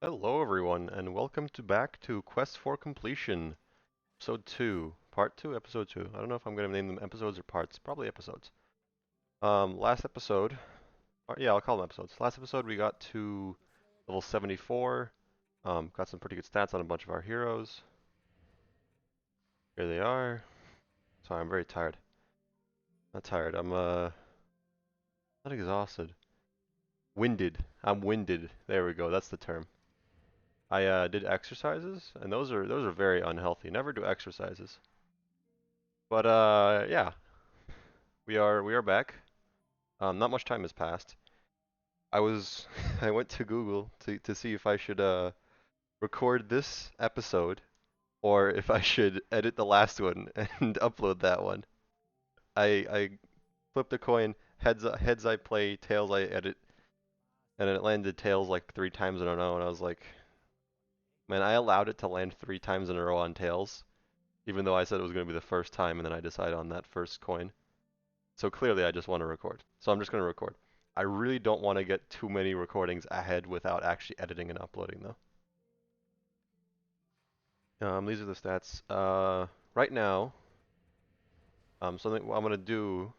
Hello everyone, and welcome back to Quest for Completion, Episode 2, Part 2, Episode 2. I don't know if I'm going to name them episodes or parts, probably episodes. Last episode, yeah, I'll call them episodes. Last episode we got to level 74, got some pretty good stats on a bunch of our heroes. Here they are. Sorry, I'm very tired. Not tired, I'm not exhausted. Winded. I'm winded. There we go, that's the term. I did exercises, and those are very unhealthy. Never do exercises. But yeah, we are back. Not much time has passed. I was I went to Google to see if I should record this episode or if I should edit the last one and upload that one. I flipped a coin. Heads I play, tails I edit, and it landed tails like 3 times in a row, and I was like, man, I allowed it to land 3 times in a row on tails, even though I said it was going to be the first time, and then I decided on that first coin. So clearly I just want to record. So I'm just going to record. I really don't want to get too many recordings ahead without actually editing and uploading though. These are the stats. Right now, something I'm going to do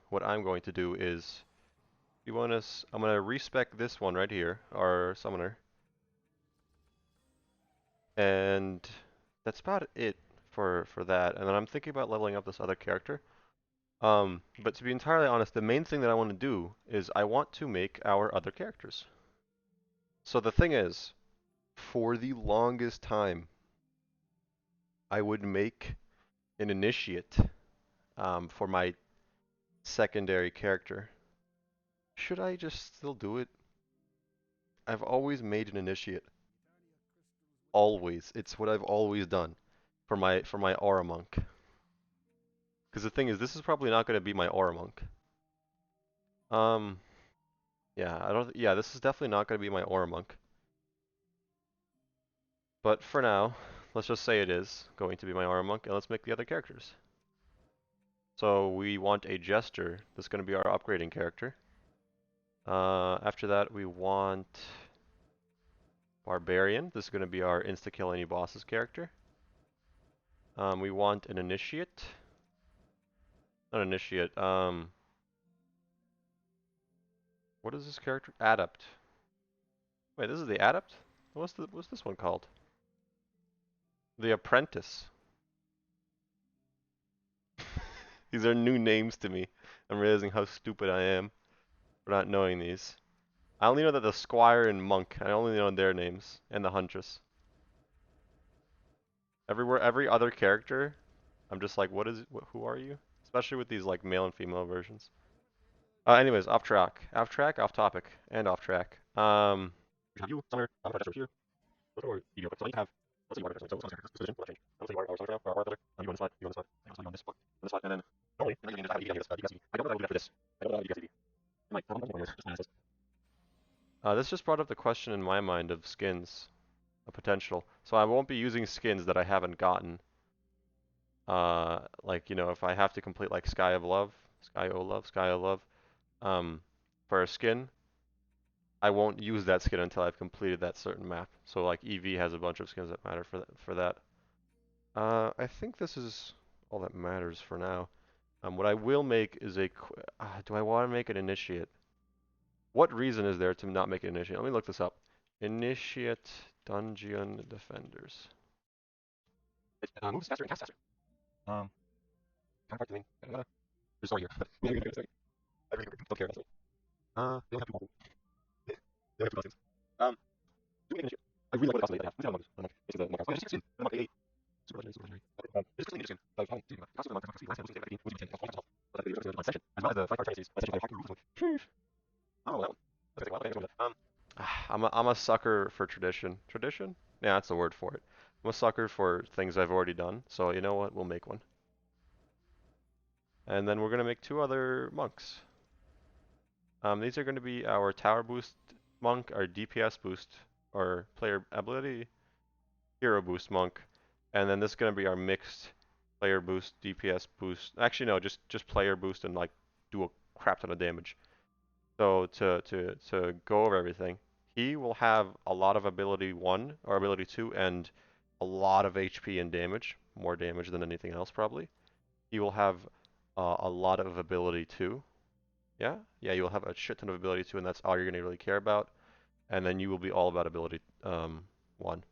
is, I'm going to respec this one right here, our summoner. And that's about it for that. And then I'm thinking about leveling up this other character. But to be entirely honest, the main thing that I want to do is I want to make our other characters. So the thing is, for the longest time, I would make an initiate for my secondary character. Should I just still do it? I've always made an initiate. Always. It's what I've always done for my aura monk. Because the thing is, this is probably not going to be my aura monk. Yeah, this is definitely not going to be my aura monk. But for now, let's just say it is going to be my aura monk, and let's make the other characters. So we want a jester. This is going to be our upgrading character. After that, we want barbarian. This is going to be our insta-kill any bosses character. We want an initiate. Not initiate. What is this character? Adept. Wait, this is the adept? What's this one called? The apprentice. These are new names to me. I'm realizing how stupid I am for not knowing these. I only know that the squire and monk. I only know their names and the huntress. Every other character, I'm just like, who are you? Especially with these like male and female versions. Anyways, off track, off topic, and off track. Have you somewhere? I'm gonna here. Or you so you have. Let's see what so position will change. I'm gonna say our somewhere now, our other. You on this side, you on this side, you on this spot, on this side, and then normally I'm gonna just have a DPS. I don't know that I would do that for this. I don't know that I would do DPS. I might. This just brought up the question in my mind of skins, a potential. So I won't be using skins that I haven't gotten. Like, you know, if I have to complete like Sky of Love, Sky of Love, for a skin, I won't use that skin until I've completed that certain map. So like EV has a bunch of skins that matter for that. I think this is all that matters for now. What I will make is do I want to make an initiate? What reason is there to not make an initiate? Let me look this up. Initiate Dungeon Defenders. It moves faster and casts faster. Kind of hard to mean. There's sorry here. I really don't care. They only have two models. They only have two costumes. Do we make an initiate? I really like the costume that they have. Who's the monk? This is the monk. Oh, it's 16. The monk 88. Super legendary. This is just an interesting. But fine. Costume of the monk. Last time was 15. Who's the monk? But that's the session. As well as the 5 card tendencies. Session 5 hacker rules. Oh, that one. That's a while. I'm a sucker for tradition. Tradition? Yeah, that's the word for it. I'm a sucker for things I've already done. So you know what? We'll make one. And then we're gonna make 2 other monks. These are going to be our tower boost monk, our DPS boost, or player ability hero boost monk, and then this is going to be our mixed player boost, DPS boost. Actually, no, just player boost and like do a crap ton of damage. So to go over everything, He will have a lot of ability 1 or ability 2 and a lot of HP and damage, more damage than anything else probably. He will have a lot of ability 2. Yeah, you'll have a shit ton of ability 2, and that's all you're gonna really care about. And then you will be all about ability 1.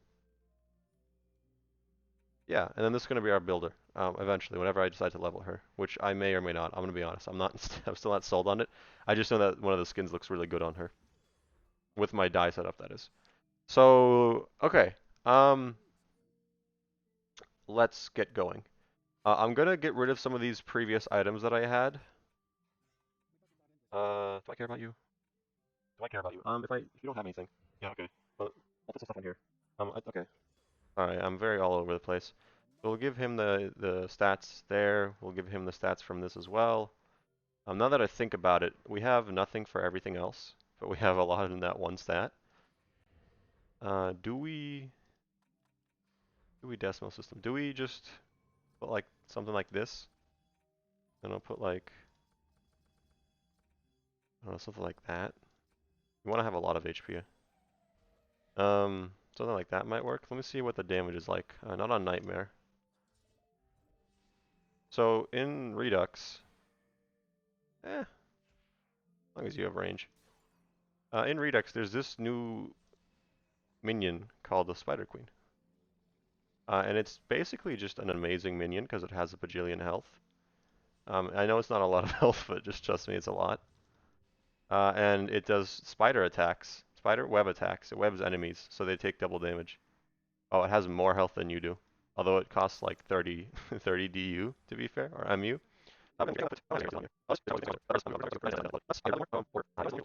Yeah, and then this is gonna be our builder eventually, whenever I decide to level her, which I may or may not. I'm gonna be honest, I'm still not sold on it. I just know that one of the skins looks really good on her, with my dye setup, that is. So okay, let's get going. I'm gonna get rid of some of these previous items that I had. Do I care about you? Do I care about you? If you don't have anything, yeah, okay. Well, I'll put some stuff on here. Okay. All right, I'm very all over the place. We'll give him the stats there. We'll give him the stats from this as well. Now that I think about it, we have nothing for everything else, but we have a lot in that one stat. Do we decimal system? Do we just put like something like this? And I'll put like, I don't know, something like that. You want to have a lot of HP. Something like that might work. Let me see what the damage is like. Not on Nightmare. So in Redux, as long as you have range. In Redux, there's this new minion called the Spider Queen. And it's basically just an amazing minion because it has a bajillion health. I know it's not a lot of health, but just trust me, it's a lot. And it does spider attacks, spider web attacks. It webs enemies, so they take double damage. Oh, it has more health than you do. Although it costs like 30 DU, to be fair, or MU.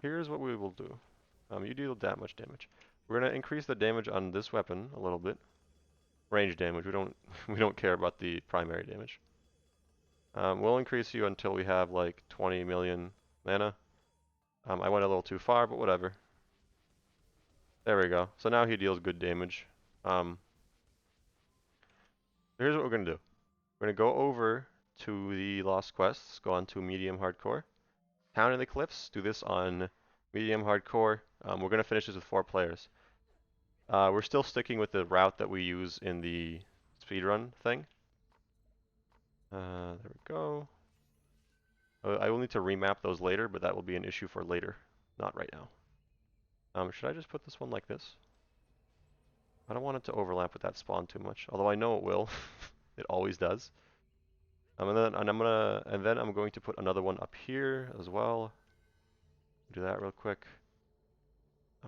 Here's what we will do. You deal that much damage. We're gonna increase the damage on this weapon a little bit. Range damage. We don't care about the primary damage. We'll increase you until we have like 20 million mana. I went a little too far, but whatever. There we go. So now he deals good damage. Here's what we're gonna do. We're gonna go over to the Lost Quests, go on to medium hardcore. Town in the Cliffs, do this on medium hardcore. We're gonna finish this with 4 players. We're still sticking with the route that we use in the speedrun thing. There we go. I will need to remap those later, but that will be an issue for later, not right now. Should I just put this one like this? I don't want it to overlap with that spawn too much, although I know it will. It always does. And then I'm going to put another one up here as well. Do that real quick.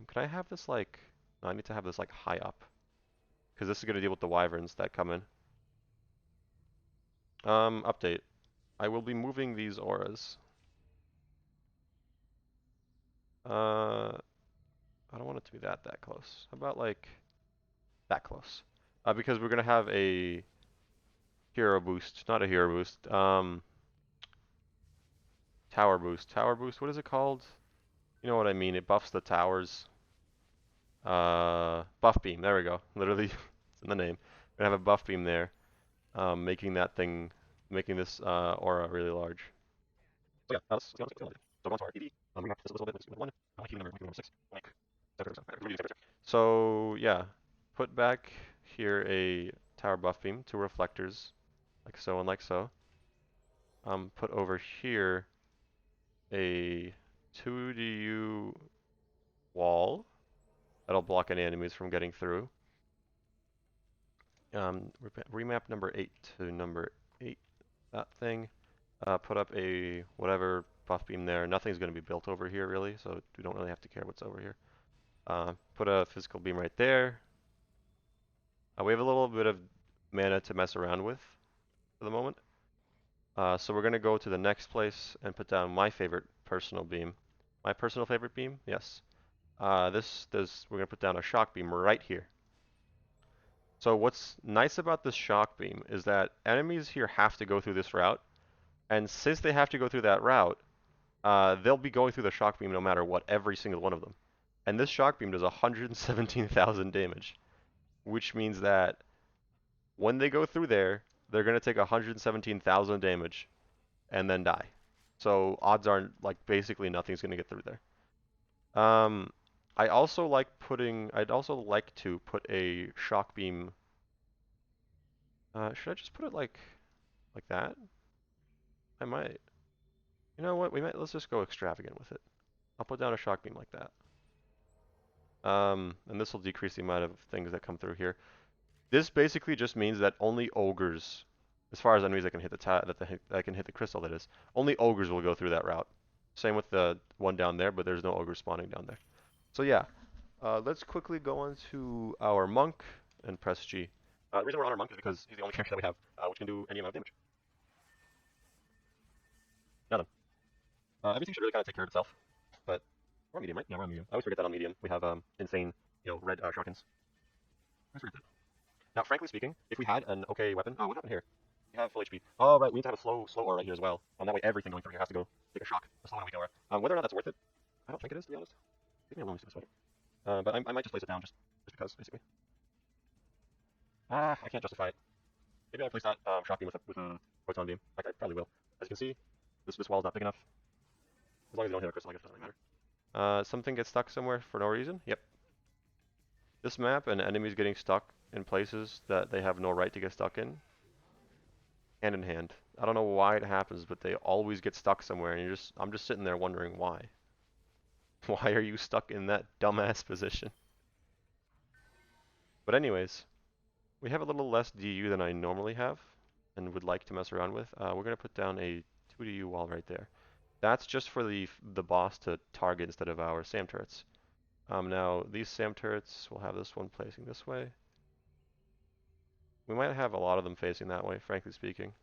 Could I have this like? No, I need to have this like high up, because this is going to deal with the wyverns that come in. Update. I will be moving these auras. I don't want it to be that close. How about like that close? Because we're gonna have a hero boost, not a hero boost. Tower boost. Tower boost. What is it called? You know what I mean. It buffs the towers. Buff beam. There we go. Literally, it's in the name. We're gonna have a buff beam there, making this aura really large. So yeah, that's so once our EV, we have this a little bit. One, number 6. So yeah, put back here a tower buff beam, 2 reflectors, like so and like so. Put over here a 2DU wall that'll block any enemies from getting through. Remap number 8 to number 8, that thing. Put up a whatever buff beam there. Nothing's going to be built over here really, so we don't really have to care what's over here. Put a physical beam right there. We have a little bit of mana to mess around with for the moment. So we're going to go to the next place and put down my favorite personal beam. My personal favorite beam? Yes. We're going to put down a shock beam right here. So what's nice about this shock beam is that enemies here have to go through this route. And since they have to go through that route, they'll be going through the shock beam no matter what, every single one of them. And this shock beam does 117,000 damage, which means that when they go through there, they're going to take 117,000 damage and then die. So odds are like basically nothing's going to get through there. I'd also like to put a shock beam. Should I just put it like that? I might. You know what? Let's just go extravagant with it. I'll put down a shock beam like that. And this will decrease the amount of things that come through here. This basically just means that only ogres, as far as enemies that can hit that can hit the crystal, that is, only ogres will go through that route. Same with the one down there, but there's no ogres spawning down there. So yeah, let's quickly go on to our monk and press G. The reason we're on our monk is because he's the only character that we have which can do any amount of damage. Now then, everything should really kind of take care of itself, but we're on medium, right? Yeah, we're on medium. I always forget that on medium we have insane, red sharkins. I always forget that. Now, frankly speaking, if we had an okay weapon, oh, what happened here? We have full HP. Oh, right, we need to have a slow aura right here as well. That way everything going through here has to go take a shock. A slow and weak aura. Whether or not that's worth it, I don't think it is, to be honest. Leave me alone, stupid spider. But I might just place it down just because, basically. I can't justify it. Maybe I'll place that shock beam with a proton beam. Like, I probably will. As you can see, this wall's not big enough. As long as you don't hit a crystal, I guess it doesn't really matter. Something gets stuck somewhere for no reason? Yep. This map and enemies getting stuck in places that they have no right to get stuck in, hand in hand. I don't know why it happens, but they always get stuck somewhere, and I'm just sitting there wondering why. Why are you stuck in that dumbass position? But anyways, we have a little less DU than I normally have, and would like to mess around with. We're gonna put down a 2 DU wall right there. That's just for the boss to target instead of our SAM turrets. Now these SAM turrets, we'll have this one facing this way. We might have a lot of them facing that way, frankly speaking.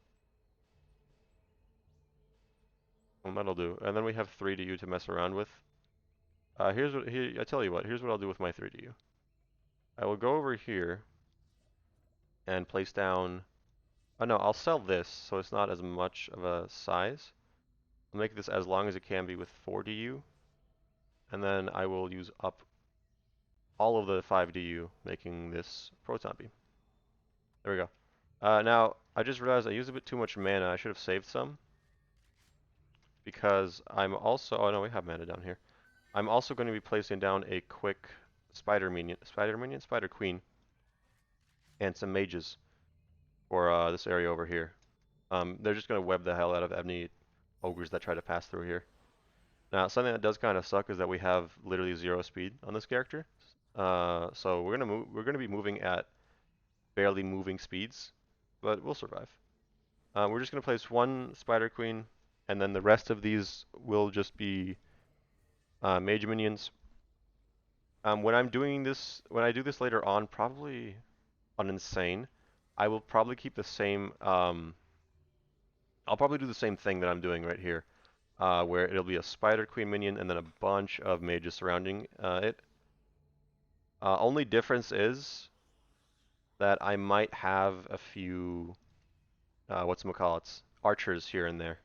And that'll do. And then we have 3DU to mess around with. I tell you what, here's what I'll do with my 3DU. I will go over here and place down, oh no, I'll sell this so it's not as much of a size. I'll make this as long as it can be with 4DU. And then I will use up all of the 5DU, making this proton beam. There we go. Now, I just realized I used a bit too much mana. I should have saved some. Because I'm also, oh no, we have mana down here. I'm also going to be placing down a quick spider queen, and some mages for this area over here. They're just going to web the hell out of any ogres that try to pass through here. Now, something that does kind of suck is that we have literally 0 speed on this character. So we're going to be moving at barely moving speeds, but we'll survive. We're just going to place one spider queen, and then the rest of these will just be mage minions. When I do this later on, probably on Insane, I will probably keep the same, I'll probably do the same thing that I'm doing right here, where it'll be a Spider Queen minion and then a bunch of mages surrounding it. Only difference is that I might have a few, whatchamacallits, archers here and there.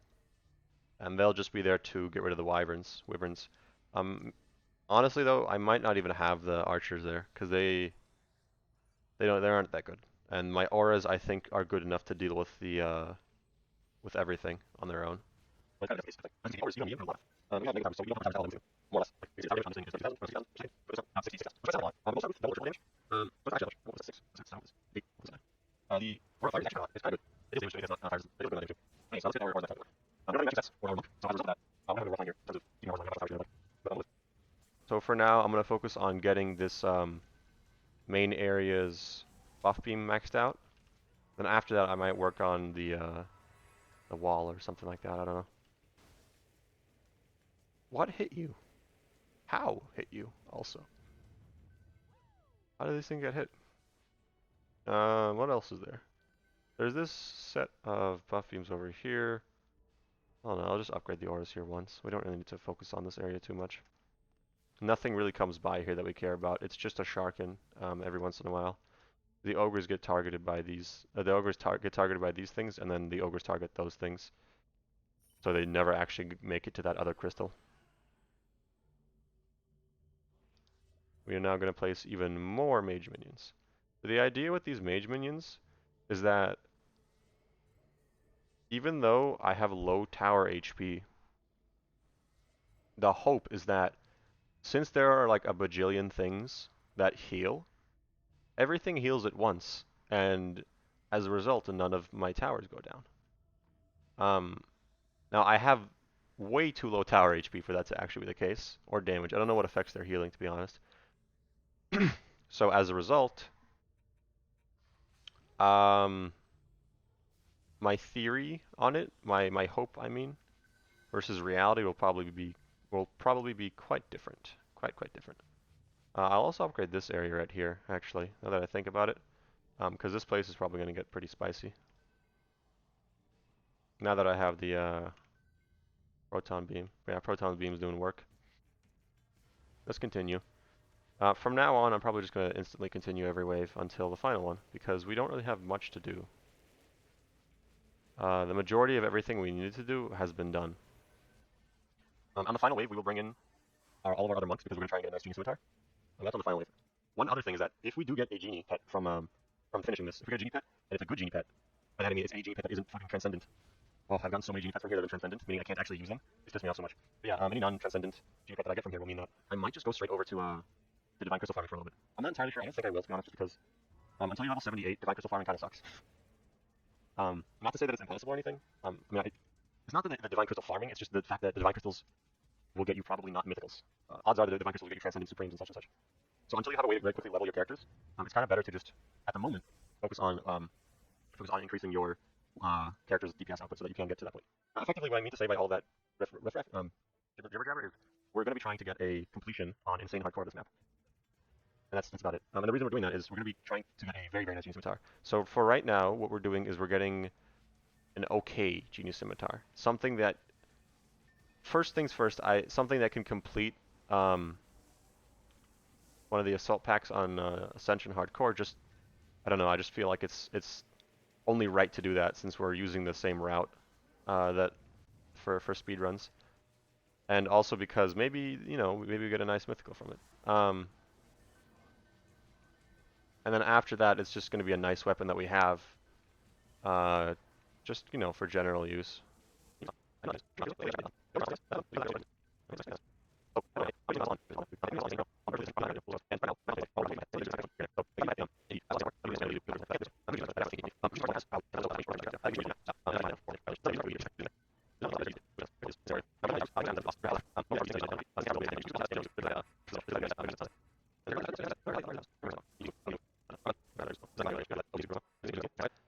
And they'll just be there to get rid of the wyverns. Honestly though, I might not even have the archers there, because they aren't that good. And my auras, I think, are good enough to deal with with everything on their own. We have negative, so we don't have to more or less. Like, the average on this thing is 30,000, 60,000, but it's 66. Which is not a lot. But also, double triple damage. But actually, what was it? 6? 8? What was that? The aura fire is actually not. It's kind of good. It is damage, so it is not fires. It is good damage too. Okay, so let's get our auras back. We don't have any sets for our monk, so as a result of that, we'll have a rough line here in terms of keeping our auras on the but so for now, I'm going to focus on getting this main area's buff beam maxed out. Then after that, I might work on the wall or something like that. I don't know. What hit you? How hit you? Also, how did this thing get hit? What else is there? There's this set of buff beams over here. Oh no, I'll just upgrade the auras here once. We don't really need to focus on this area too much. Nothing really comes by here that we care about. It's just a sharkin every once in a while. The ogres get targeted by these. The ogres get targeted by these things, and then the ogres target those things. So they never actually make it to that other crystal. We are now going to place even more mage minions. So the idea with these mage minions is that even though I have low tower HP, the hope is that since there are like a bajillion things that heal, everything heals at once, and as a result, none of my towers go down. Now I have way too low tower HP for that to actually be the case, or damage. I don't know what affects their healing, to be honest. So as a result, my theory on it, my hope, I mean, versus reality will probably be quite different, quite different. I'll also upgrade this area right here, actually, now that I think about it, because this place is probably going to get pretty spicy. Now that I have the proton beam. Yeah, proton beam's doing work. Let's continue. From now on, I'm probably just going to instantly continue every wave until the final one, because we don't really have much to do. The majority of everything we needed to do has been done. On the final wave, we will bring in all of our other monks, because we're going to try and get a nice Genie Scimitar. And that's on the final wave. One other thing is that if we do get a Genie pet from finishing this, if we get a Genie pet, and it's a good Genie pet, by that I mean it's a Genie pet that isn't fucking transcendent. Oh, I've gotten so many Genie pets from here that have been transcendent, meaning I can't actually use them. It's pissed me off so much. But yeah, any non-transcendent Genie pet that I get from here will mean that I might just go straight over to the Divine Crystal farming for a little bit. I'm not entirely sure. I don't think I will, to be honest, just because until you level 78, Divine Crystal farming kind of sucks. Not to say that it's impossible or anything. It's not that the Divine Crystal farming, it's just the fact that the Divine Crystals will get you probably not mythicals. Odds are that the Divine Crystals will get you Transcendent Supremes and such and such. So until you have a way to very quickly level your characters, it's kind of better to just, at the moment, focus on increasing your character's DPS output so that you can get to that point. Effectively, what I mean to say by all that jibber jabber is we're going to be trying to get a completion on Insane Hardcore of this map. And that's about it. And the reason we're doing that is we're going to be trying to get a very, very nice Genie Scimitar. So for right now, what we're doing is we're getting an okay Genie Scimitar. Something that, first things first, something that can complete one of the Assault packs on Ascension Hardcore. Just, I don't know, I just feel like it's only right to do that since we're using the same route that for speedruns. And also because maybe we get a nice mythical from it. And then after that, it's just going to be a nice weapon that we have, just, for general use.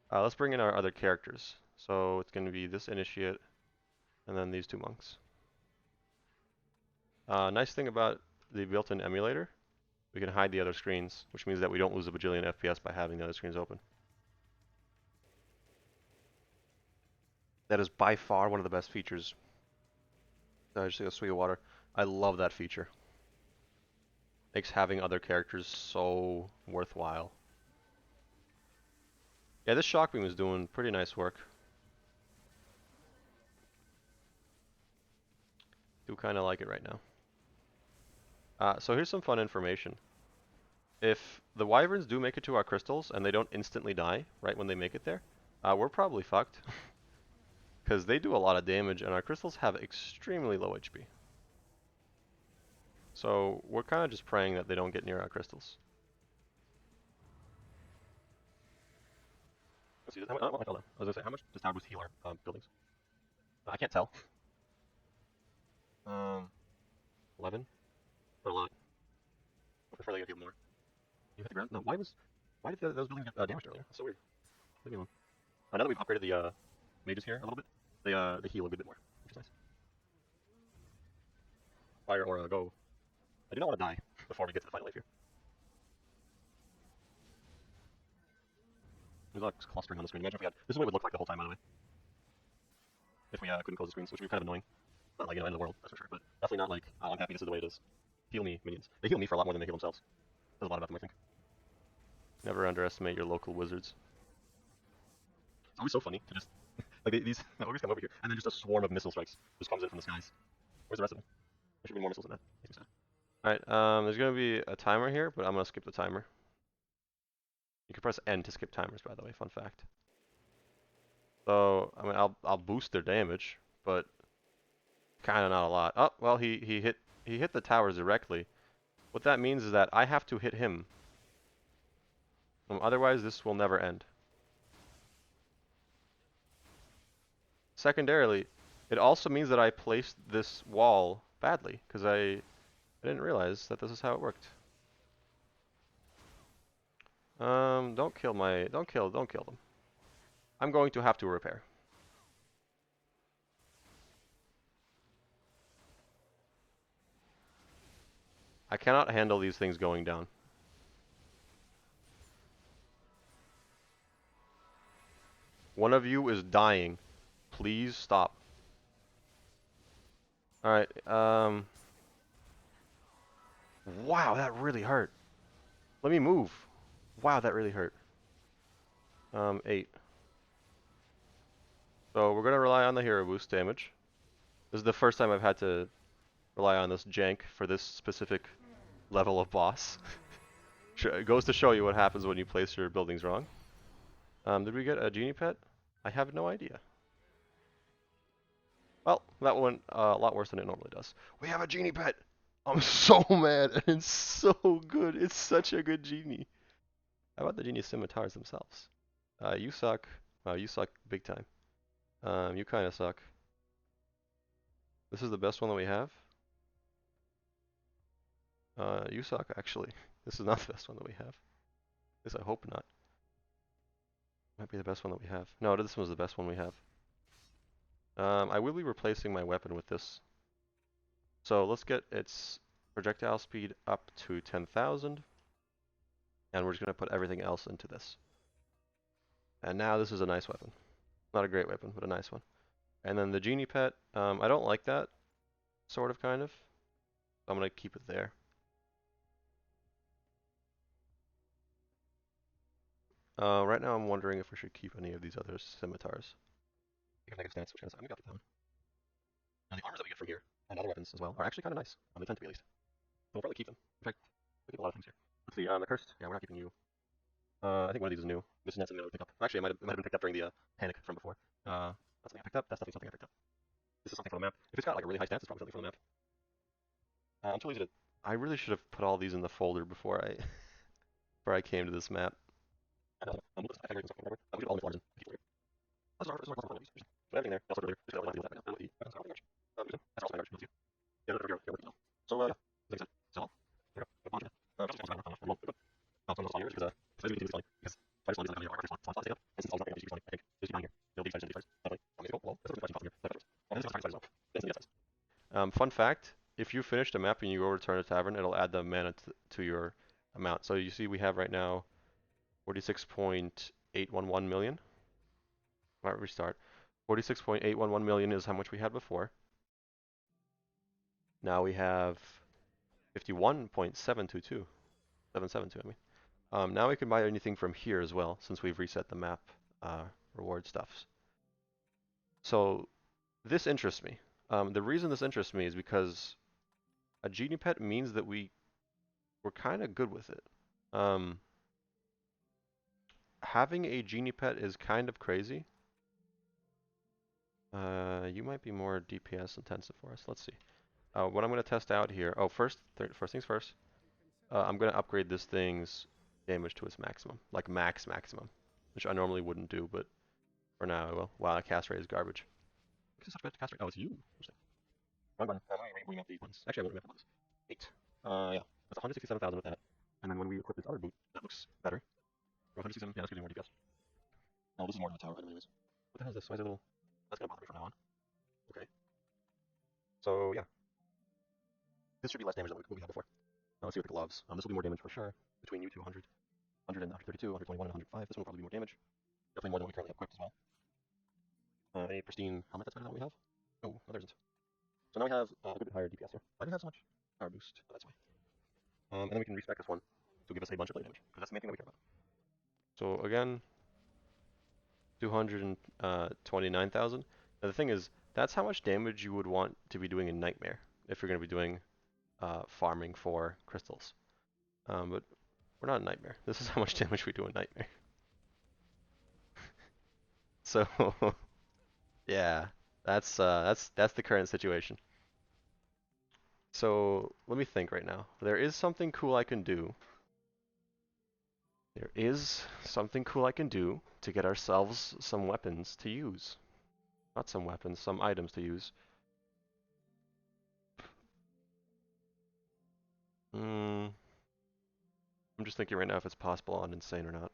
Let's bring in our other characters. So it's going to be this initiate, and then these two monks. Nice thing about the built-in emulator, we can hide the other screens, which means that we don't lose a bajillion FPS by having the other screens open. That is by far one of the best features. I just took a swig of water. I love that feature. Makes having other characters so worthwhile. Yeah, this shock beam is doing pretty nice work. Do kind of like it right now. So here's some fun information. If the wyverns do make it to our crystals and they don't instantly die right when they make it there, we're probably fucked. Because they do a lot of damage and our crystals have extremely low HP. So we're kind of just praying that they don't get near our crystals. Let's see, hold on. I was going to say, how much does Tower Boost heal our buildings? I can't tell. 11? Not a lot. I prefer they get healed more. You hit the ground? No, why did those buildings get damaged earlier? That's so weird. Leave me alone. Now that we've upgraded the mages here a little bit, they heal a good bit more, which is nice. Fire aura, go. I do not want to die before we get to the final wave here. There's a lot of clustering on the screen. Imagine if we had... This is what it would look like the whole time, by the way. If we couldn't close the screens, which would be kind of annoying. Not like, end of the world, that's for sure, but definitely not like, oh, I'm happy this is the way it is. Heal me, minions. They heal me for a lot more than they heal themselves. There's a lot about them, I think. Never underestimate your local wizards. It's always so funny to just... like, these ogres come over here, and then just a swarm of missile strikes just comes in from the skies. Where's the rest of them? There should be more missiles than that. Makes me sad. Alright, there's going to be a timer here, but I'm going to skip the timer. You can press N to skip timers, by the way, fun fact. So, I mean, I'll boost their damage, but kind of not a lot. Oh, well, he hit he hit the towers directly. What that means is that I have to hit him. Otherwise, this will never end. Secondarily, it also means that I placed this wall badly, because I didn't realize that this is how it worked. Don't kill them. I'm going to have to repair. I cannot handle these things going down. One of you is dying. Please stop. Alright, wow, that really hurt. Let me move. Wow, that really hurt. 8. So we're gonna rely on the hero boost damage. This is the first time I've had to rely on this jank for this specific level of boss. It goes to show you what happens when you place your buildings wrong. Did we get a genie pet? I have no idea. Well, that went a lot worse than it normally does. We have a genie pet! I'm so mad, and it's so good. It's such a good genie. How about the Genie Scimitars themselves? You suck. You suck big time. You kind of suck. This is the best one that we have. You suck, actually. This is not the best one that we have. At least I hope not. Might be the best one that we have. No, this was the best one we have. I will be replacing my weapon with this. So let's get its projectile speed up to 10,000. And we're just going to put everything else into this. And now this is a nice weapon. Not a great weapon, but a nice one. And then the genie pet, I don't like that, sort of, kind of. So I'm going to keep it there. Right now I'm wondering if we should keep any of these other scimitars. You have negative stats, which I'm going to keep them. And the armors that we get from here, and other weapons as well, are actually kind of nice. They tend to be, at least. So we'll probably keep them. In fact, we keep a lot of things here. Let's see, the cursed, yeah, we're not keeping you. I think one of these is new. This is not something I would pick up. Actually, it might have been picked up during the panic from before. That's something I picked up. That's definitely something I picked up. This is something for the map. If it's got like a really high stats, it's probably something for the map. I'm too lazy to. I really should have put all these in the folder before I came to this map. We all in. That's our folder. So everything there. Also earlier. Just got deal with that right now. That's also my garbage. Yeah, so yeah, like I said, so there you go. Just because if I do anything funny, because if I just want to use like a first one, and since all nothing I think just down here, they'll be definitely definitely. Well, that's what here. Fun fact, if you finish the map and you go return a tavern, it'll add the mana to your amount. So you see we have right now 46.811 million. Might restart. 46.811 million is how much we had before. Now we have 51.722. 772, I mean. Now we can buy anything from here as well, since we've reset the map reward stuffs. So this interests me. The reason this interests me is because a genie pet means that we're kind of good with it. Having a genie pet is kind of crazy. You might be more DPS intensive for us. Let's see. What I'm going to test out here. Oh, first things first. I'm going to upgrade this thing's damage to its maximum, like maximum, which I normally wouldn't do, but for now I will. Wow, that cast rate is garbage. It's such a bad cast rate. Oh, it's you. Wrong button. Let me remap these ones. Actually, I won't remap the ones. 8. Yeah, that's 167,000 with that. And then when we equip this other boot, that looks better. 167. Yeah, that's getting more DPS. Oh, this is more than a tower item, anyways. What the hell is this? Why is it a little? That's gonna bother me from now on. Okay. So yeah, this should be less damage than what we had before. Now let's see what the gloves. This will be more damage for sure. Between you two, 100, 100 and 132, 121, and 105. This one will probably be more damage. Definitely more than we currently have equipped as well. A pristine helmet that's better than what we have. Oh, no, there isn't. So now we have a good bit higher DPS here. Why do we have so much power boost? That's why. And then we can respec this one to give us a bunch of blade damage, because that's the main thing that we care about. So again, 229,000. Now the thing is, that's how much damage you would want to be doing in Nightmare if you're going to be doing farming for crystals. But we're not in Nightmare. This is how much damage we do in Nightmare. So yeah, that's the current situation. So let me think right now. There is something cool I can do. There is something cool I can do to get ourselves some weapons to use. Not some weapons, some items to use. I'm just thinking right now if it's possible on Insane or not.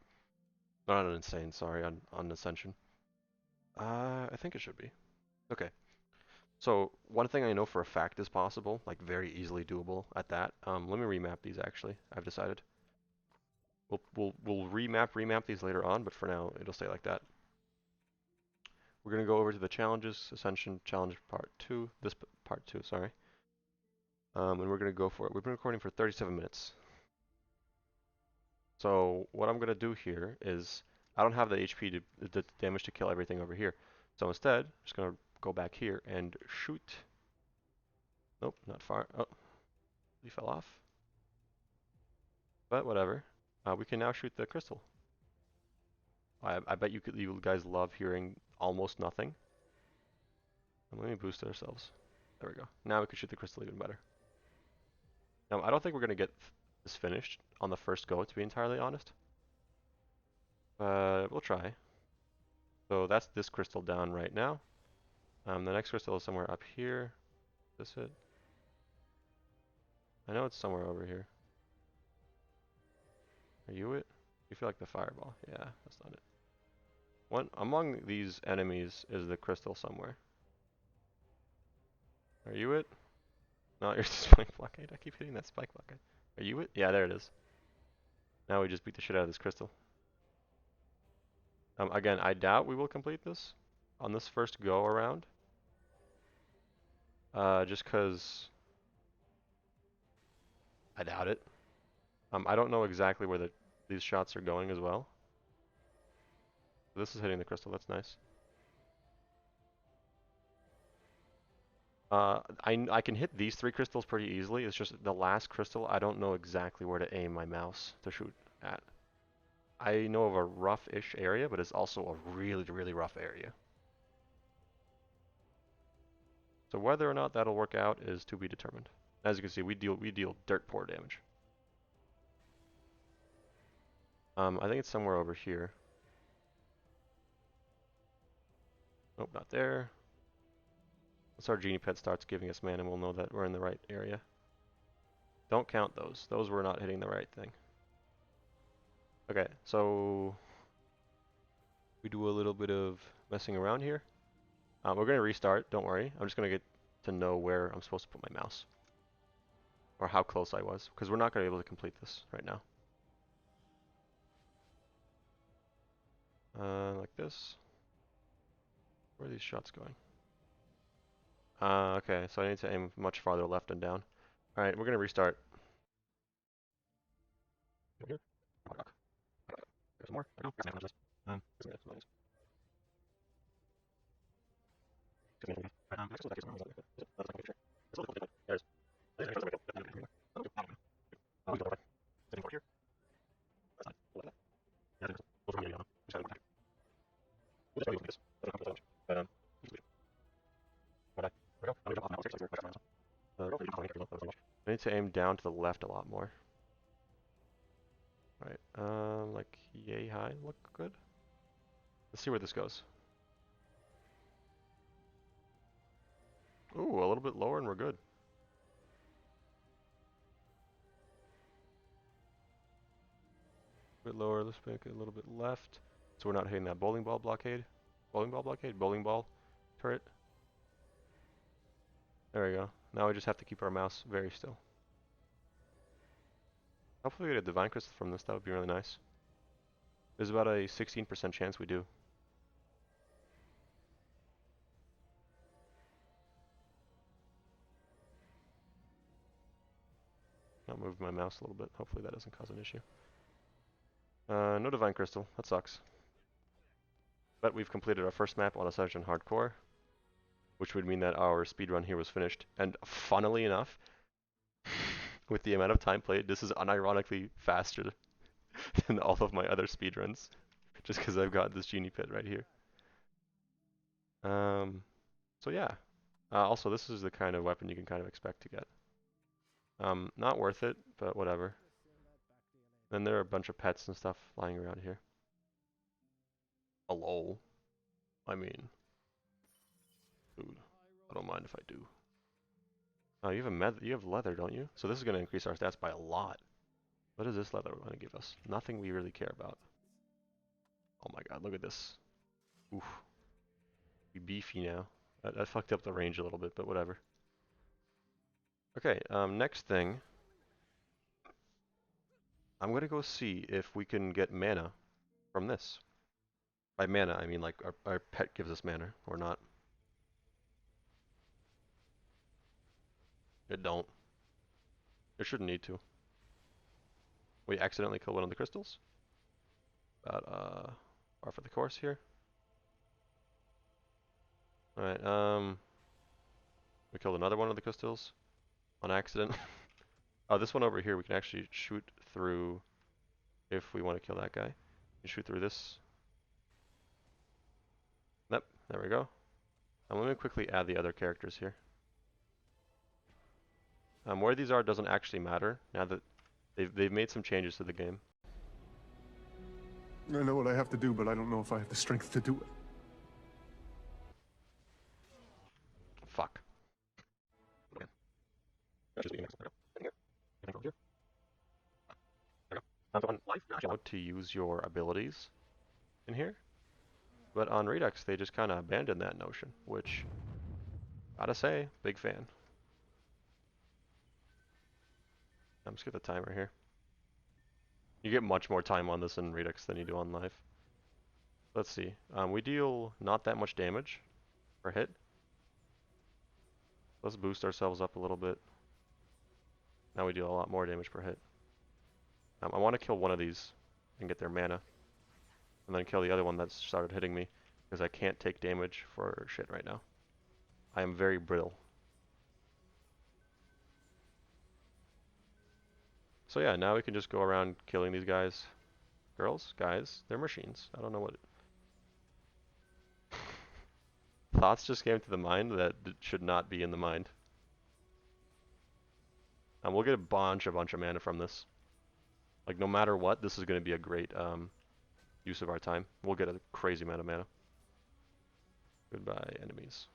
Not on Insane, sorry, on Ascension. I think it should be. Okay. So one thing I know for a fact is possible, like very easily doable at that. Let me remap these actually. I've decided. We'll remap these later on, but for now it'll stay like that. We're gonna go over to the challenges, Ascension challenge part 2. This part 2, sorry. And we're gonna go for it. We've been recording for 37 minutes. So what I'm gonna do here is I don't have the HP to the damage to kill everything over here. So instead, I'm just gonna go back here and shoot. Nope, not far. Oh, he fell off. But whatever. We can now shoot the crystal. I bet you guys love hearing almost nothing. And let me boost ourselves. There we go. Now we can shoot the crystal even better. Now I don't think we're gonna get this finished on the first go, to be entirely honest. But we'll try. So that's this crystal down right now. The next crystal is somewhere up here. Is this it? I know it's somewhere over here. Are you it? You feel like the fireball. Yeah, that's not it. One among these enemies is the crystal somewhere. Are you it? No, you're the spike blockade. I keep hitting that spike blockade. Are you it? Yeah, there it is. Now we just beat the shit out of this crystal. Again, I doubt we will complete this on this first go around. Just because I doubt it. I don't know exactly where these shots are going as well. This is hitting the crystal, that's nice. I can hit these 3 crystals pretty easily. It's just the last crystal, I don't know exactly where to aim my mouse to shoot at. I know of a rough-ish area, but it's also a really, really rough area. So whether or not that'll work out is to be determined. As you can see, we deal dirt poor damage. I think it's somewhere over here. Nope, not there. Once our genie pet starts giving us mana, we'll know that we're in the right area. Don't count those. Those were not hitting the right thing. Okay, so we do a little bit of messing around here. We're going to restart, don't worry. I'm just going to get to know where I'm supposed to put my mouse. Or how close I was, because we're not going to be able to complete this right now. Like this. Where are these shots going? Okay, so I need to aim much farther left and down. Alright, we're going to restart. There's more. I need to aim down to the left a lot more. Right, like yay high, look good. Let's see where this goes. Ooh, a little bit lower and we're good. A bit lower, let's make it a little bit left. So we're not hitting that bowling ball blockade. Bowling ball blockade? Bowling ball turret. There we go. Now we just have to keep our mouse very still. Hopefully we get a divine crystal from this, that would be really nice. There's about a 16% chance we do. I'll move my mouse a little bit. Hopefully that doesn't cause an issue. No divine crystal. That sucks. But we've completed our first map on Ascension Hardcore, which would mean that our speedrun here was finished. And funnily enough, with the amount of time played, this is unironically faster than all of my other speedruns, just because I've got this genie pit right here. So yeah. Also, this is the kind of weapon you can kind of expect to get. Not worth it, but whatever. And there are a bunch of pets and stuff lying around here. Hello. I mean, dude, I don't mind if I do. Oh, you have leather, don't you? So this is going to increase our stats by a lot. What is this leather going to give us? Nothing we really care about. Oh my god, look at this. Oof. Be beefy now. That fucked up the range a little bit, but whatever. Okay, next thing. I'm going to go see if we can get mana from this. By mana, I mean like our pet gives us mana, or not. It don't. It shouldn't need to. We accidentally kill one of the crystals. But, par for the course here. Alright, we killed another one of the crystals on accident. Oh, this one over here we can actually shoot through if we want to kill that guy. You shoot through this. Yep, there we go. Let me quickly add the other characters here. Where these are doesn't actually matter now that they've made some changes to the game. I know what I have to do, but I don't know if I have the strength to do it. Fuck. How to use your abilities in here, but on Redux they just kind of abandoned that notion, which, gotta say, big fan. I'm just get the timer here. You get much more time on this in Redux than you do on live. Let's see. We deal not that much damage per hit. Let's boost ourselves up a little bit. Now we deal a lot more damage per hit. I want to kill one of these and get their mana, and then kill the other one that started hitting me, because I can't take damage for shit right now. I am very brittle. So yeah, now we can just go around killing these guys. Girls, guys, they're machines. I don't know what thoughts just came to the mind that should not be in the mind. And we'll get a bunch of mana from this. Like, no matter what, this is going to be a great use of our time. We'll get a crazy amount of mana. Goodbye, enemies.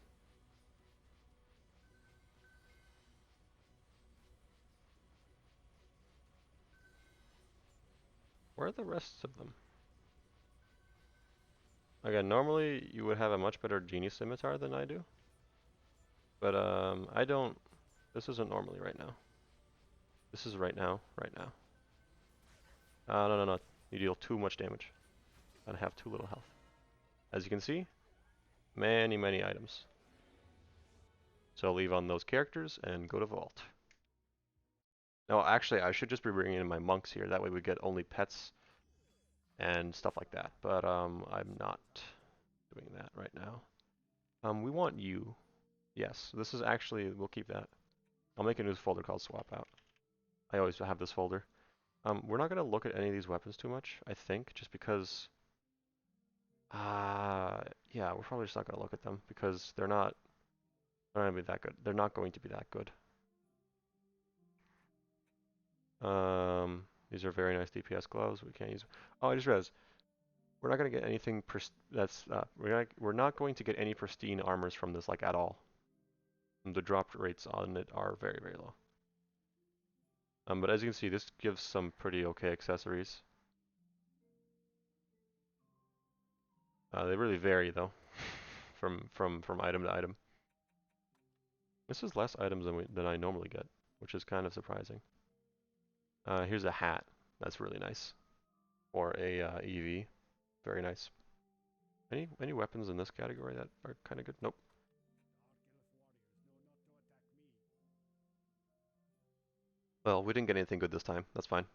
Where are the rest of them? Again, normally you would have a much better Genie Scimitar than I do. But I don't. This isn't normally right now. This is right now. No. You deal too much damage. And have too little health. As you can see, many items. So I'll leave on those characters and go to Vault. No, actually, I should just be bringing in my monks here. That way we get only pets and stuff like that. But I'm not doing that right now. We want you. Yes, this is actually, we'll keep that. I'll make a new folder called Swap Out. I always have this folder. We're not going to look at any of these weapons too much, I think, just because... yeah, we're probably just not going to look at them, because they're not going to be that good. They're not going to be that good. These are very nice DPS gloves. We can't use... Oh, I just realized. We're not going to get anything... we're not going to get any pristine armors from this, like, at all. The drop rates on it are very low. But as you can see, this gives some pretty okay accessories. They really vary though, from item to item. This is less items than I normally get, which is kind of surprising. Here's a hat. That's really nice. Or a EV. Very nice. Any weapons in this category that are kind of good? Nope. Well, we didn't get anything good this time. That's fine.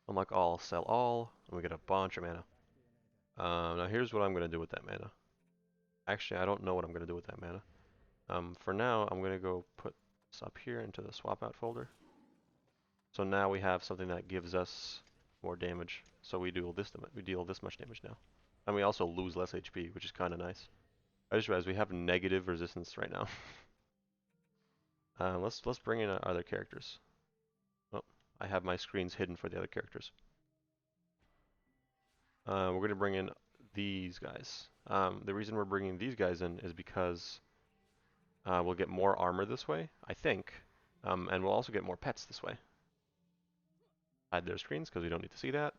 Unlock all, sell all, and we get a bunch of mana. Now here's what I'm going to do with that mana. Actually, I don't know what I'm going to do with that mana. For now, I'm going to go put this up here into the swap out folder. So now we have something that gives us more damage. So we deal this much damage now. And we also lose less HP, which is kind of nice. I just realized we have negative resistance right now. Let's bring in other characters. Oh, I have my screens hidden for the other characters. We're gonna bring in these guys. The reason we're bringing these guys in is because we'll get more armor this way, I think, and we'll also get more pets this way. Hide their screens because we don't need to see that.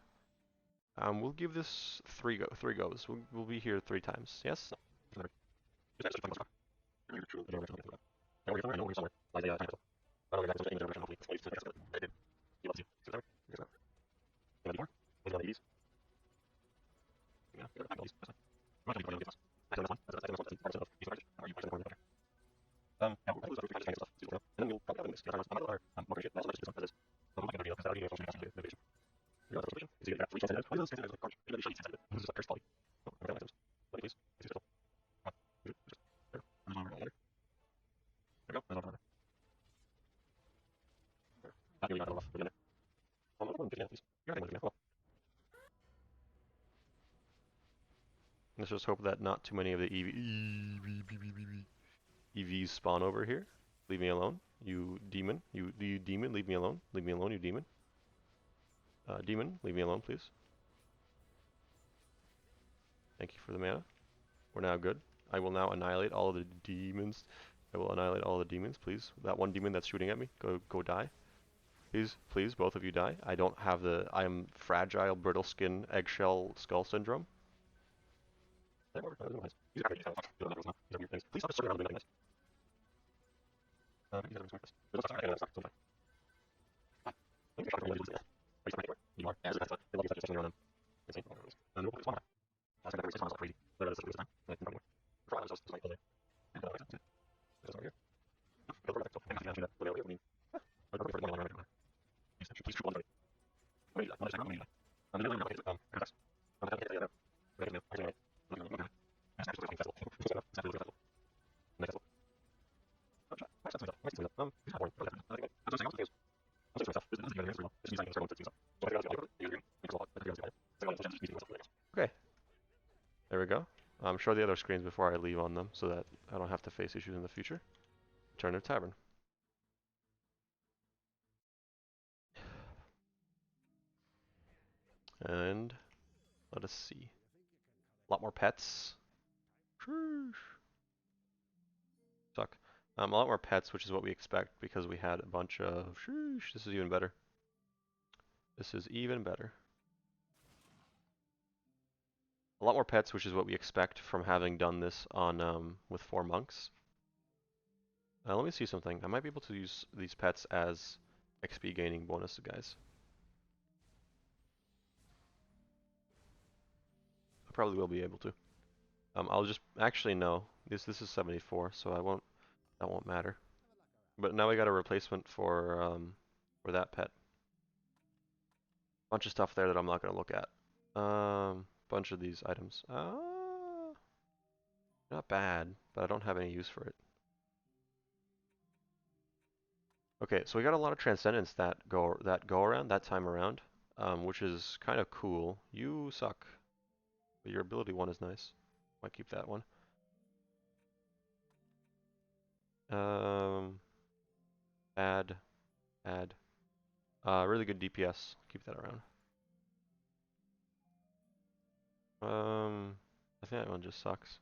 We'll give this three goes. We'll be here 3 times. Yes. Let's just hope that not too many of the EVs spawn over here. Leave me alone, you demon. You demon, leave me alone. Leave me alone, you demon. Demon, leave me alone, please. Thank you for the mana. We're now good. I will now annihilate all of the demons. I will annihilate all the demons, please. That one demon that's shooting at me, go die. Please, please, both of you die. I don't have the... I am fragile, brittle skin, eggshell, skull syndrome. Okay, there we go. Show the other screens before I leave on them so that I don't have to face issues in the future. Turn to Tavern. And let us see. A lot more pets. Suck. A lot more pets, which is what we expect because we had a bunch of... This is even better. This is even better. A lot more pets, which is what we expect from having done this on with 4 monks. Let me see something. I might be able to use these pets as XP gaining bonus, guys. I probably will be able to. I'll just actually no. This is 74, so that won't matter. But now we got a replacement for that pet. Bunch of stuff there that I'm not gonna look at. Bunch of these items. Not bad, but I don't have any use for it. Okay, so we got a lot of transcendence that go around that time around, which is kind of cool. You suck, but your ability one is nice. Might keep that one. Add. Really good DPS. Keep that around. I think that one just sucks.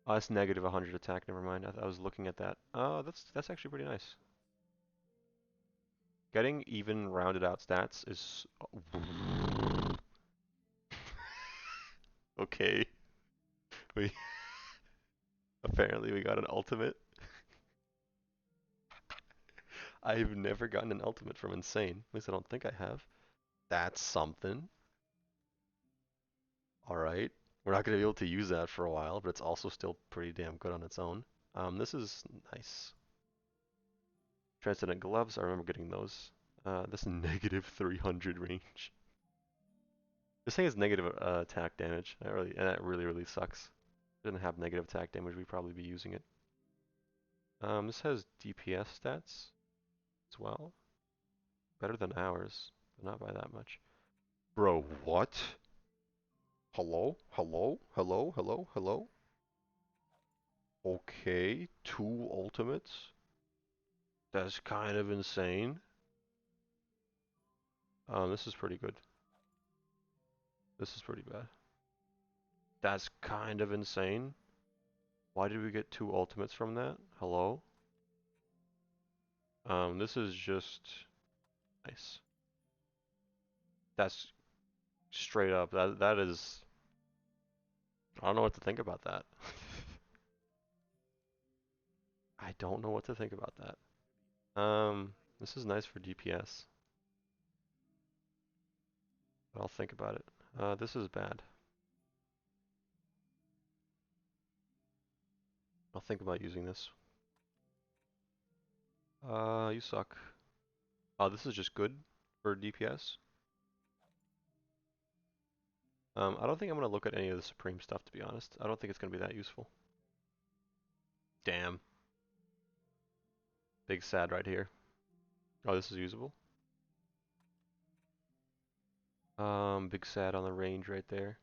Oh, it's negative 100 attack. Never mind. I was looking at that. Oh, that's actually pretty nice. Getting even rounded out stats is okay. We apparently we got an ultimate. I've never gotten an ultimate from Insane. At least I don't think I have. That's something. Alright. We're not going to be able to use that for a while, but it's also still pretty damn good on its own. This is nice. Transcendent Gloves, I remember getting those. This negative 300 range. This thing has negative attack damage. That really sucks. If it didn't have negative attack damage, we'd probably be using it. This has DPS stats as well. Better than ours, but not by that much. Bro, what? Hello? Okay, 2 ultimates? That's kind of insane. This is pretty good. This is pretty bad. That's kind of insane. Why did we get 2 ultimates from that? Hello? This is just nice. That's straight up. That is. I don't know what to think about that. I don't know what to think about that. This is nice for DPS, but I'll think about it. This is bad. I'll think about using this. You suck. Oh, this is just good for DPS. I don't think I'm gonna look at any of the Supreme stuff, to be honest. I don't think it's gonna be that useful. Damn. Big sad right here. Oh, this is usable. Big sad on the range right there.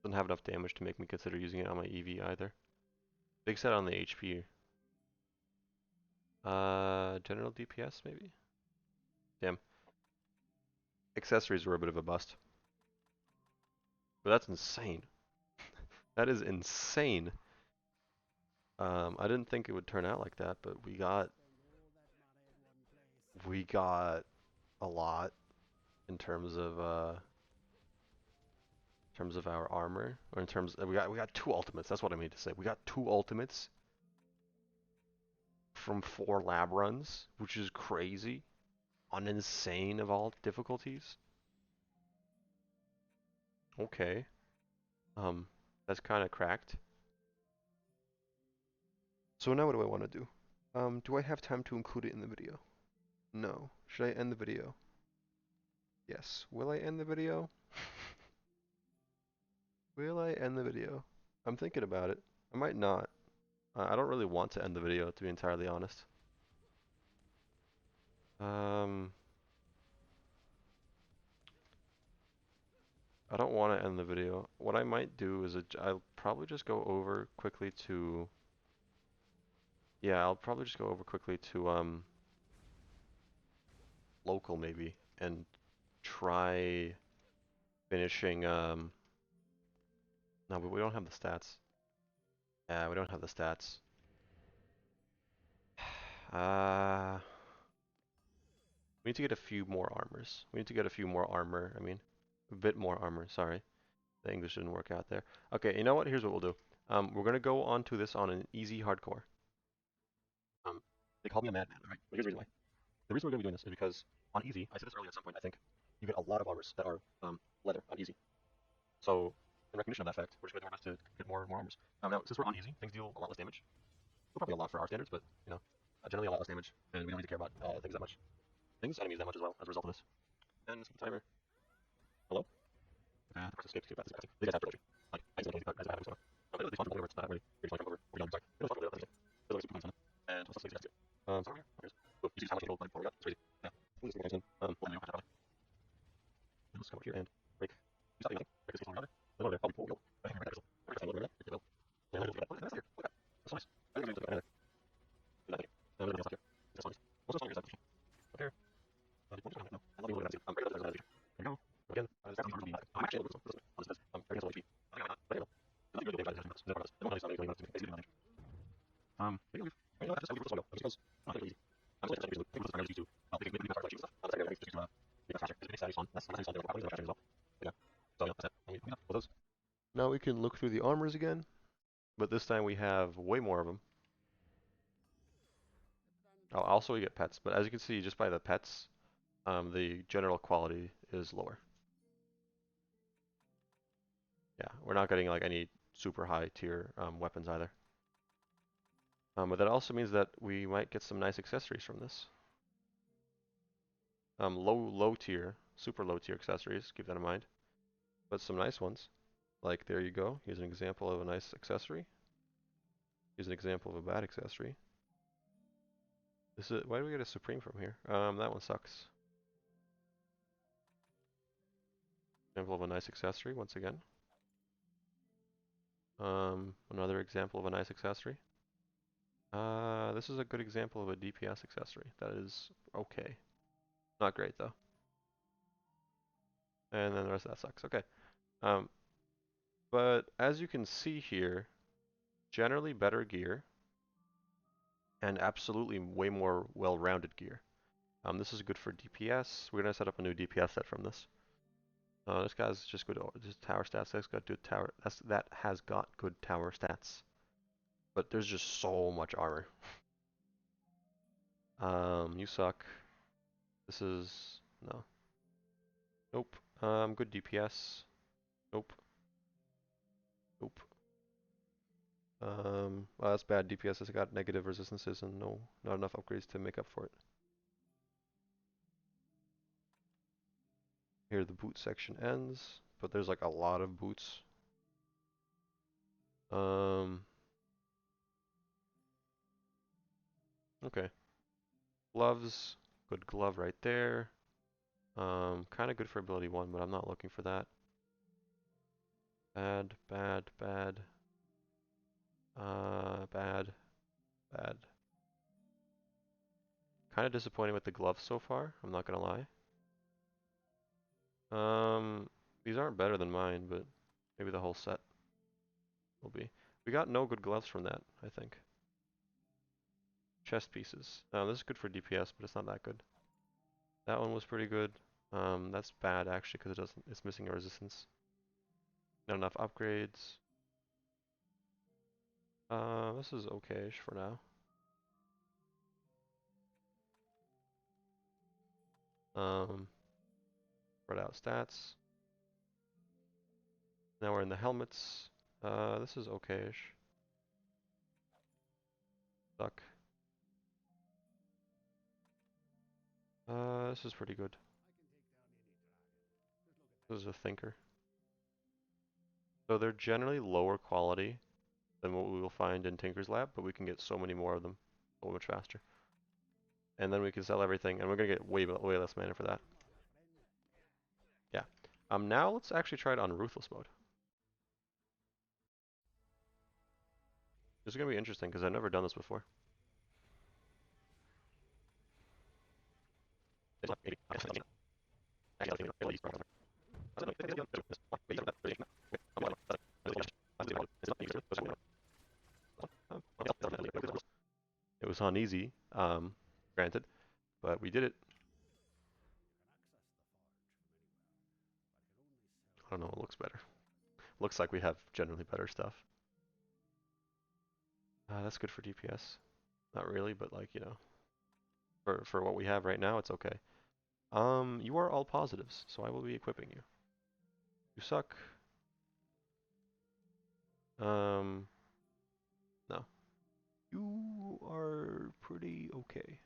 Doesn't have enough damage to make me consider using it on my EV either. Big sad on the HP. General DPS maybe? Damn. Accessories were a bit of a bust. But that's insane. That is insane. I didn't think it would turn out like that, but we got a lot in terms of our armor, or in terms we got 2 ultimates. That's what I mean to say. We got 2 ultimates from 4 lab runs, which is crazy, on insane of all difficulties. Okay, that's kind of cracked. So now what do I want to do? Do I have time to include it in the video? No. Should I end the video? Yes. Will I end the video? Will I end the video? I'm thinking about it. I might not. I don't really want to end the video, to be entirely honest. I don't want to end the video. What I might do is I'll probably just go over quickly to... Yeah, I'll probably just go over quickly to local maybe, and try finishing no, but we don't have the stats. Yeah, we don't have the stats. We need to get a few more armors. We need to get a few more armor. I mean, a bit more armor. Sorry, the English didn't work out there. Okay, you know what? Here's what we'll do. We're gonna go on to this on an easy hardcore. They called me a madman, right? But here's the reason why. The reason we're gonna be doing this is because on easy, I said this earlier at some point, I think, you get a lot of armors that are leather on easy. So in recognition of that fact, we're just gonna do our best to get more armors. Now, since we're on easy, things deal a lot less damage. Well, probably a lot for our standards, but you know, generally a lot less damage, and we don't need to care about things that much. Enemies that much as well as a result of this. And skip the timer. Hello? The person escaped. That's disgusting. These guys have privilege. Like, I just like guys having stuff. Okay, these spawns over. It's not really. You're just like over. We're done. Sorry. It was fun over there. There's like super nice on it. And what's this thing? So over here. So you see how much people like we got? It's crazy. Yeah. We'll just go well, anyway, let's come over here and break. You stop anything. Break this case on the other. There's one there. Oh, we pull. Go. I think right there. We're just going to look at it. Yeah, look at that. That's here. Look at that. That's so nice. I think I'm going to look at it. Do that thing. And there's nothing else here. That's nice. Most of the song here is that. Up here. No. I love you looking at that. Break it up. There you go. Again, I'm actually able to do this on this. Very cancel HP. I think I'm not. But anyway. I think you're doing better than this. Never mind. Never mind. Basically manage. Maybe I'll leave. You know what? Just leave this one go. Just because I'm not easy. I'm just going to use it. Maybe to maybe start like stuff. On the second, I think just to make it faster. Because it's on. That's on there. Probably faster as well. Yeah. So yeah, that's it. And we got those. Now we can look through the armors again, but this time we have way more of them. Oh, also we get pets, but as you can see, just by the pets, the general quality is lower. Yeah, we're not getting like any super high tier weapons either. But that also means that we might get some nice accessories from this. Low tier, super low tier accessories, keep that in mind. But some nice ones. Like there you go. Here's an example of a nice accessory. Here's an example of a bad accessory. Why do we get a Supreme from here? That one sucks. Example of a nice accessory once again. Another example of a nice accessory. This is a good example of a DPS accessory. That is okay. Not great though. And then the rest of that sucks. Okay. Um, but as you can see here, generally better gear and absolutely way more well-rounded gear. This is good for DPS. We're gonna set up a new DPS set from this. This guy's just good. Just tower stats. That's got good tower. That has got good tower stats. But there's just so much armor. You suck. This is no. Nope. Good DPS. Nope. Nope. Well, that's bad DPS. It's got negative resistances and not enough upgrades to make up for it. Here the boot section ends, but there's like a lot of boots. Okay. Gloves, good glove right there. Kind of good for ability 1, but I'm not looking for that. Bad, bad, bad. Bad, bad. Kind of disappointed with the gloves so far, I'm not gonna lie. These aren't better than mine, but maybe the whole set will be. We got no good gloves from that, I think. Chest pieces. This is good for DPS, but it's not that good. That one was pretty good. That's bad actually because it's missing a resistance. Not enough upgrades. This is okay-ish for now. Spread out stats. Now we're in the helmets. This is okay-ish. Suck. This is pretty good. This is a thinker. So they're generally lower quality than what we will find in Tinker's Lab, but we can get so many more of them so much faster. And then we can sell everything, and we're gonna get way less mana for that. Yeah. Now let's actually try it on Ruthless mode. This is gonna be interesting because I've never done this before. It was on easy, granted, but we did it. I don't know, it looks better. Looks like we have generally better stuff. That's good for DPS. Not really, but like, you know, for what we have right now, it's okay. You are all positives, so I will be equipping you. You suck. No. You are pretty okay.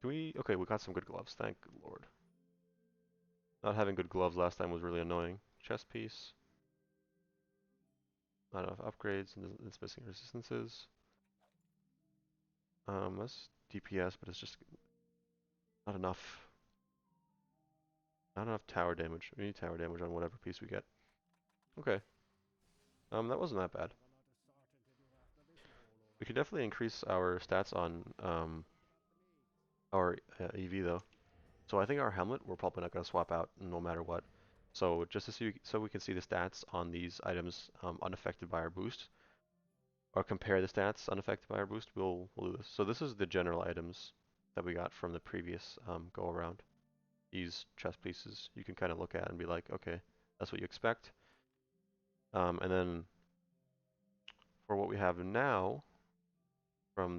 Okay, we got some good gloves, thank Lord. Not having good gloves last time was really annoying. Chest piece. Not enough upgrades, and it's missing resistances. That's DPS, but it's just not enough. Not enough tower damage. We need tower damage on whatever piece we get. Okay. That wasn't that bad. We could definitely increase our stats on our EV though. So I think our helmet we're probably not going to swap out no matter what. So just to see, so we can see the stats on these items unaffected by our boost, or compare the stats unaffected by our boost, we'll do this. So this is the general items that we got from the previous go around. These chest pieces you can kind of look at and be like, okay, that's what you expect. And then for what we have now from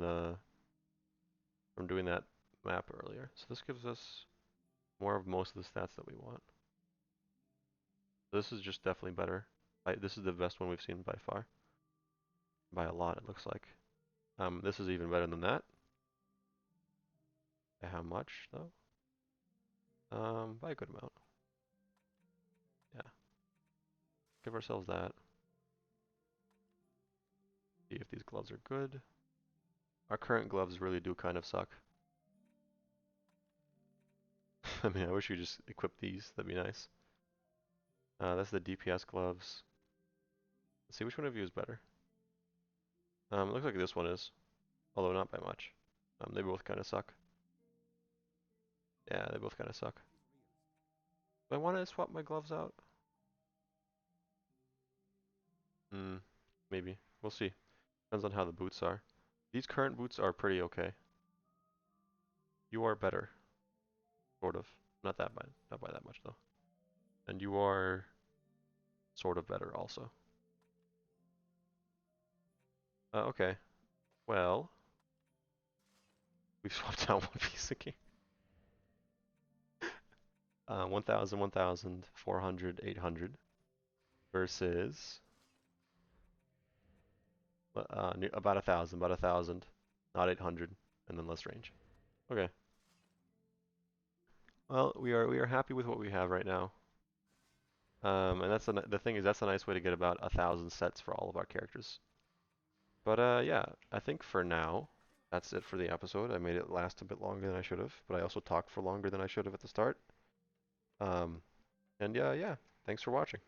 doing that map earlier. So this gives us more of most of the stats that we want. This is just definitely better. This is the best one we've seen by far. By a lot, it looks like. This is even better than that. By how much, though? By a good amount. Yeah. Give ourselves that. See if these gloves are good. Our current gloves really do kind of suck. I mean, I wish we just equipped these. That'd be nice. That's the DPS gloves. Let's see which one of you is better. Looks like this one is, although not by much. They both kind of suck. Yeah, they both kind of suck. Do I want to swap my gloves out? Maybe. We'll see. Depends on how the boots are. These current boots are pretty okay. You are better. Sort of. Not by that much though. And you are sort of better also. Okay. Well, we've swapped out one piece again. 1,000, 1,000, 400, 800 versus about 1,000, not 800, and then less range. Okay. Well, we are happy with what we have right now. And that's the thing is that's a nice way to get about 1,000 sets for all of our characters. But yeah, I think for now, that's it for the episode. I made it last a bit longer than I should have, but I also talked for longer than I should have at the start. And yeah, thanks for watching.